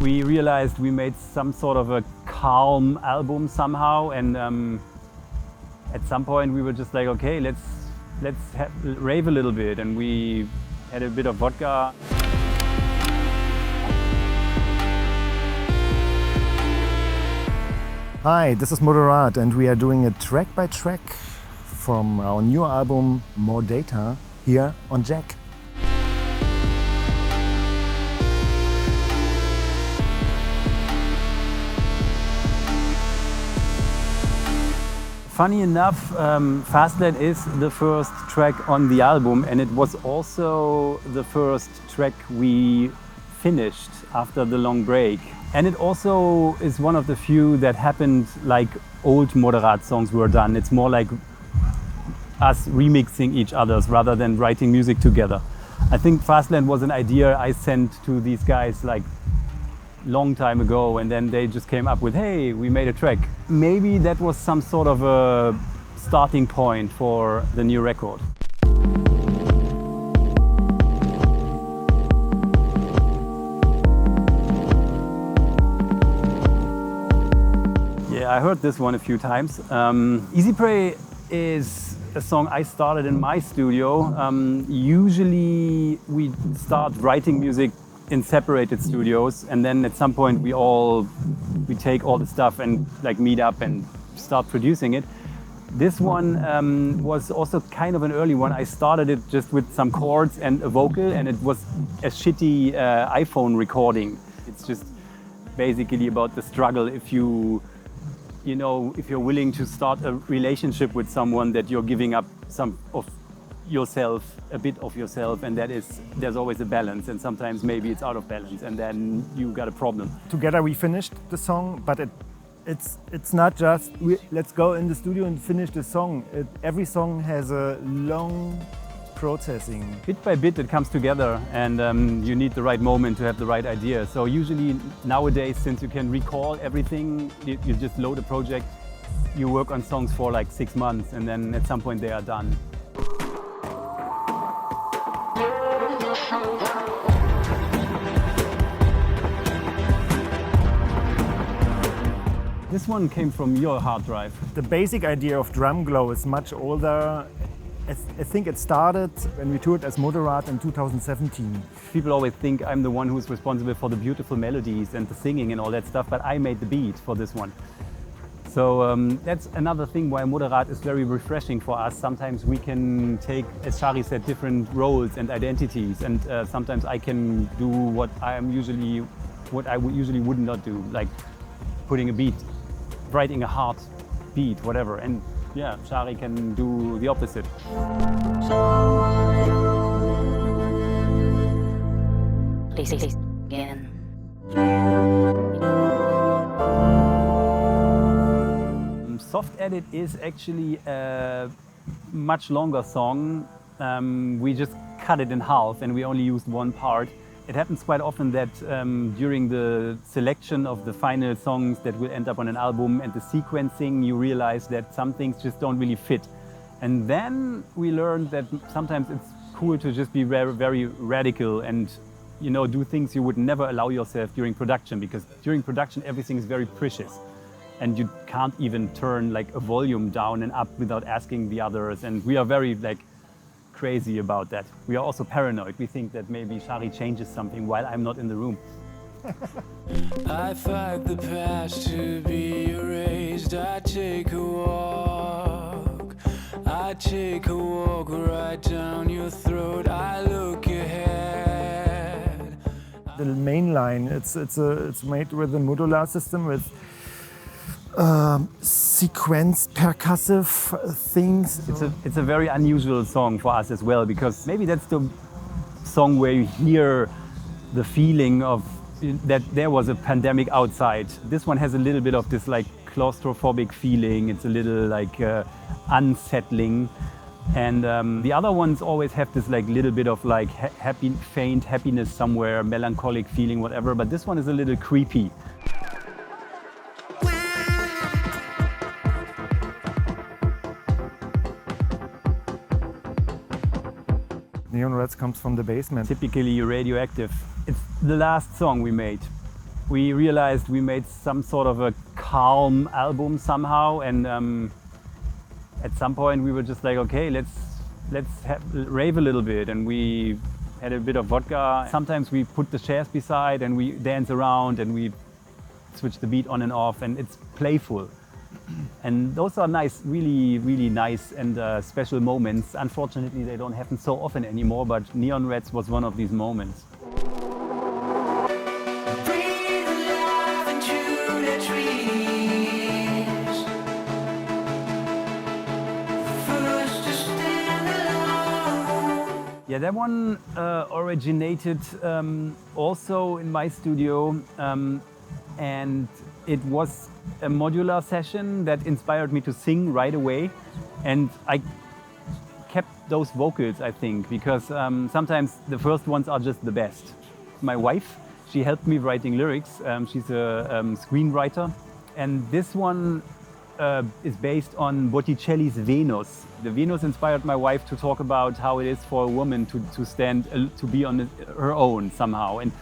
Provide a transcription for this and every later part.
We realized we made some sort of a calm album somehow, and at some point we were just like, okay, let's rave a little bit, and we had a bit of vodka. Hi, this is Moderat, and we are doing a track by track from our new album More Data here on Jack. Funny enough, Fastlane is the first track on the album, and it was also the first track we finished after the long break. And it also is one of the few that happened like old Moderat songs were done. It's more like us remixing each other's rather than writing music together. I think Fastlane was an idea I sent to these guys like long time ago, and then they just came up with, hey, we made a track. Maybe that was some sort of a starting point for the new record. Yeah, I heard this one a few times. Easy Prey is a song I started in my studio. Usually we start writing music in separated studios, and then at some point we take all the stuff and like meet up and start producing it. This one was also kind of an early one. I started it just with some chords and a vocal, and it was a shitty iPhone recording. It's just basically about the struggle if you're willing to start a relationship with someone that you're giving up some of yourself, a bit of yourself, and there's always a balance, and sometimes maybe it's out of balance, and then you got a problem. Together we finished the song, but it's not just let's go in the studio and finish the song. Every song has a long processing. Bit by bit it comes together, and you need the right moment to have the right idea. So usually nowadays, since you can recall everything, you just load a project, you work on songs for like 6 months, and then at some point they are done. This one came from your hard drive. The basic idea of Drum Glow is much older. I think it started when we toured as Moderat in 2017. People always think I'm the one who's responsible for the beautiful melodies and the singing and all that stuff, but I made the beat for this one. So that's another thing why Moderat is very refreshing for us. Sometimes we can take, as Szary said, different roles and identities, and sometimes I can do what I usually would not do, like putting a beat, writing a hard beat, whatever. And yeah, Szary can do the opposite. Please again. Soft Edit is actually a much longer song. We just cut it in half and we only used one part. It happens quite often that during the selection of the final songs that will end up on an album and the sequencing, you realize that some things just don't really fit. And then we learned that sometimes it's cool to just be very radical and do things you would never allow yourself during production, because during production everything is very precious. And you can't even turn like a volume down and up without asking the others. And we are very crazy about that. We are also paranoid. We think that maybe Szary changes something while I'm not in the room. I fight the past to be erased. I take a walk right down your throat. I look ahead. The main line, it's made with a modular system with sequence percussive things. It's a very unusual song for us as well, because maybe that's the song where you hear the feeling of that there was a pandemic outside. This one has a little bit of this claustrophobic feeling. It's a little unsettling, and the other ones always have this little bit of faint happiness somewhere, melancholic feeling, whatever. But this one is a little creepy. Neon Rats comes from the basement. Typically Radioactive. It's the last song we made. we realized we made some sort of a calm album somehow, and at some point we were just like, okay, let's rave a little bit, and we had a bit of vodka. Sometimes we put the chairs beside and we dance around and we switch the beat on and off, and it's playful. And those are nice, really, really nice and special moments. Unfortunately, they don't happen so often anymore, but Neon Reds was one of these moments. Yeah, that one originated also in my studio, and it was a modular session that inspired me to sing right away. And I kept those vocals, I think, because sometimes the first ones are just the best. My wife, she helped me writing lyrics. She's a screenwriter. And this one is based on Botticelli's Venus. The Venus inspired my wife to talk about how it is for a woman to stand, to be on her own somehow. And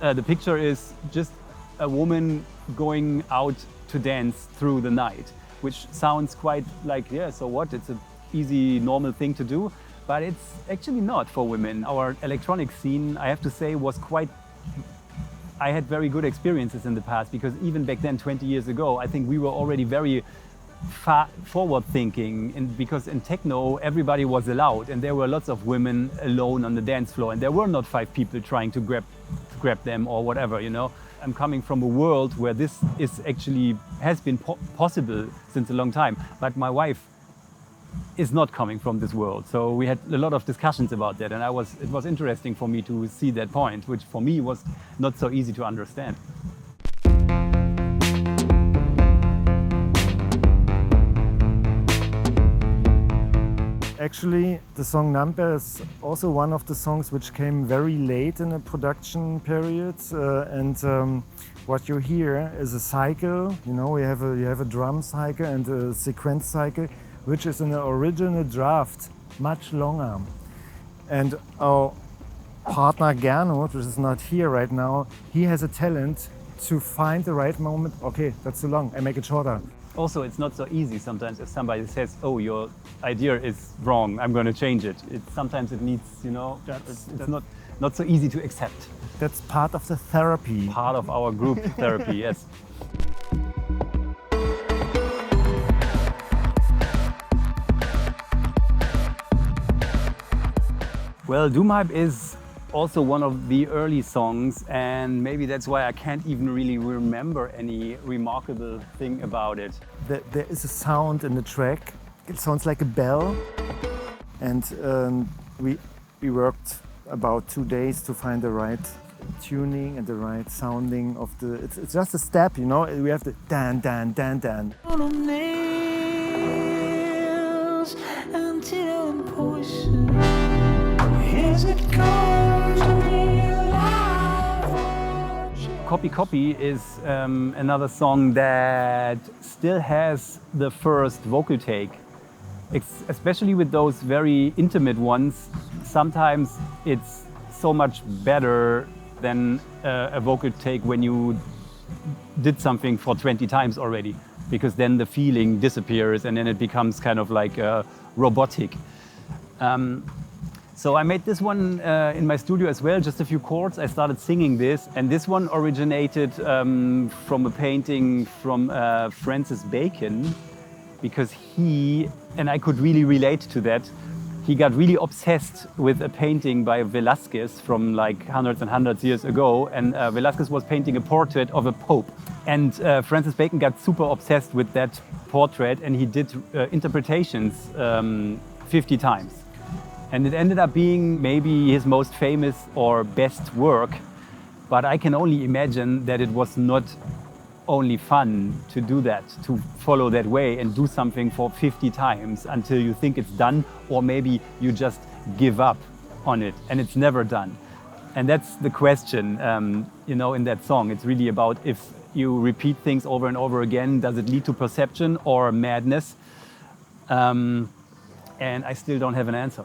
the picture is just a woman going out to dance through the night, which sounds quite like, yeah, so what? It's an easy, normal thing to do, but it's actually not for women. Our electronic scene, I have to say, was quite... I had very good experiences in the past, because even back then, 20 years ago, I think we were already very forward-thinking, and because in techno everybody was allowed, and there were lots of women alone on the dance floor, and there were not 5 people trying to grab them or whatever, you know. I'm coming from a world where this is actually has been possible since a long time, but my wife is not coming from this world, so we had a lot of discussions about that, and it was interesting for me to see that point, which for me was not so easy to understand. Actually, the song Number is also one of the songs which came very late in the production period, and what you hear is a cycle. You know, you have a drum cycle and a sequence cycle, which is in the original draft much longer. And our partner Gernot, which is not here right now, he has a talent to find the right moment. Okay, that's too long, I make it shorter. Also, it's not so easy sometimes if somebody says, oh, your idea is wrong, I'm going to change it. Sometimes it needs, you know, it's not so easy to accept. That's part of the therapy. Part of our group therapy, yes. Well, Doom Hype is also one of the early songs, and maybe that's why I can't even really remember any remarkable thing about it. There is a sound in the track. It sounds like a bell, and we worked about 2 days to find the right tuning and the right sounding of the. It's just a step, you know. We have the dan dan dan dan. Copy Copy is another song that still has the first vocal take. Especially with those very intimate ones, sometimes it's so much better than a vocal take when you did something for 20 times already, because then the feeling disappears and then it becomes kind of like robotic. So I made this one in my studio as well, just a few chords. I started singing this, and this one originated from a painting from Francis Bacon, because he, and I could really relate to that, he got really obsessed with a painting by Velázquez from like hundreds and hundreds years ago, and Velázquez was painting a portrait of a pope. And Francis Bacon got super obsessed with that portrait, and he did interpretations 50 times. And it ended up being maybe his most famous or best work, but I can only imagine that it was not only fun to do that, to follow that way and do something for 50 times until you think it's done, or maybe you just give up on it and it's never done. And that's the question, you know, in that song. It's really about, if you repeat things over and over again, does it lead to perception or madness? And I still don't have an answer.